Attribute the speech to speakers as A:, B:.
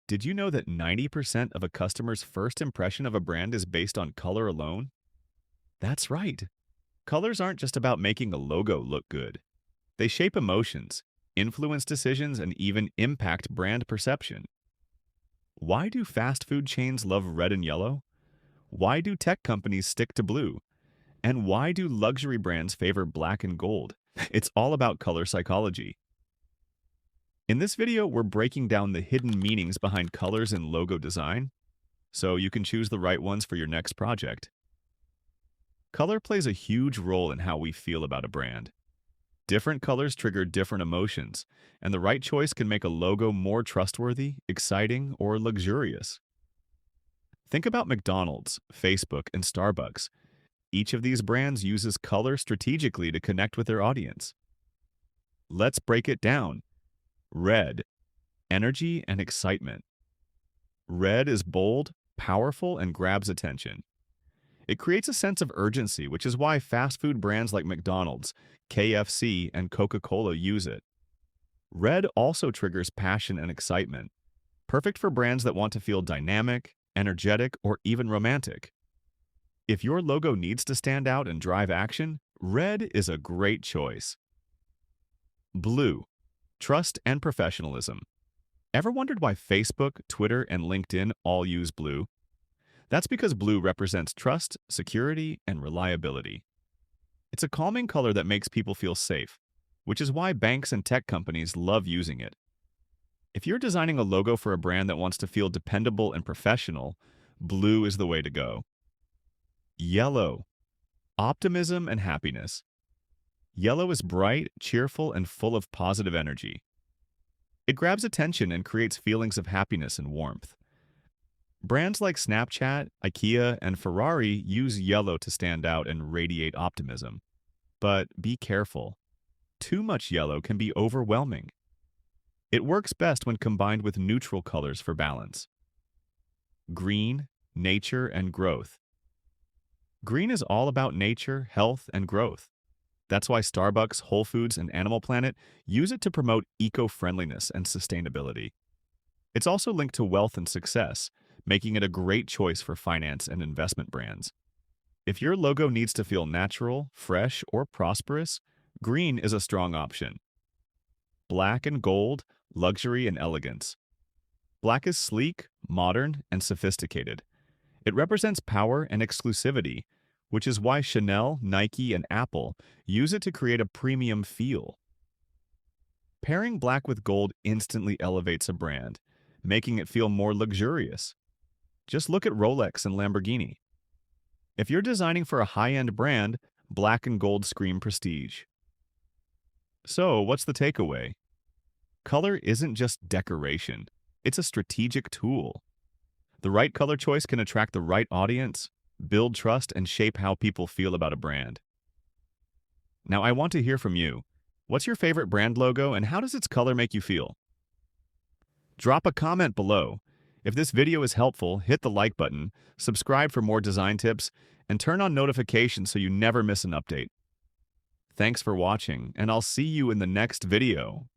A: Did you know that 90% of a customer's first impression of a brand is based on color alone? That's right. Colors aren't just about making a logo look good. They shape emotions, influence decisions, and even impact brand perception. Why do fast food chains love red and yellow? Why do tech companies stick to blue? And why do luxury brands favor black and gold? It's all about color psychology. In this video, we're breaking down the hidden meanings behind colors in logo design, so you can choose the right ones for your next project. Color plays a huge role in how we feel about a brand. Different colors trigger different emotions, and the right choice can make a logo more trustworthy, exciting, or luxurious. Think about McDonald's, Facebook, and Starbucks. Each of these brands uses color strategically to connect with their audience. Let's break it down. Red, energy and excitement. Red is bold, powerful, and grabs attention. It creates a sense of urgency, which is why fast food brands like McDonald's, KFC, and Coca-Cola use it. Red also triggers passion and excitement, perfect for brands that want to feel dynamic, energetic, or even romantic. If your logo needs to stand out and drive action, red is a great choice. Blue, trust and professionalism. Ever wondered why Facebook, Twitter, and LinkedIn all use blue? That's because blue represents trust, security, and reliability. It's a calming color that makes people feel safe, which is why banks and tech companies love using it. If you're designing a logo for a brand that wants to feel dependable and professional, blue is the way to go. Yellow, optimism and happiness. Yellow is bright, cheerful, and full of positive energy. It grabs attention and creates feelings of happiness and warmth. Brands like Snapchat, IKEA, and Ferrari use yellow to stand out and radiate optimism. But be careful. Too much yellow can be overwhelming. It works best when combined with neutral colors for balance. Green, nature, and growth. Green is all about nature, health, and growth. That's why Starbucks, Whole Foods, and Animal Planet use it to promote eco-friendliness and sustainability. It's also linked to wealth and success, making it a great choice for finance and investment brands. If your logo needs to feel natural, fresh, or prosperous, green is a strong option. Black and gold, luxury and elegance. Black is sleek, modern, and sophisticated. It represents power and exclusivity, which is why Chanel, Nike, and Apple use it to create a premium feel. Pairing black with gold instantly elevates a brand, making it feel more luxurious. Just look at Rolex and Lamborghini. If you're designing for a high-end brand, black and gold scream prestige. So, what's the takeaway? Color isn't just decoration, it's a strategic tool. The right color choice can attract the right audience, build trust, and shape how people feel about a brand. Now, I want to hear from you. What's your favorite brand logo, and how does its color make you feel? Drop a comment below. If this video is helpful, hit the like button, subscribe for more design tips, and turn on notifications so you never miss an update. Thanks for watching, and I'll see you in the next video.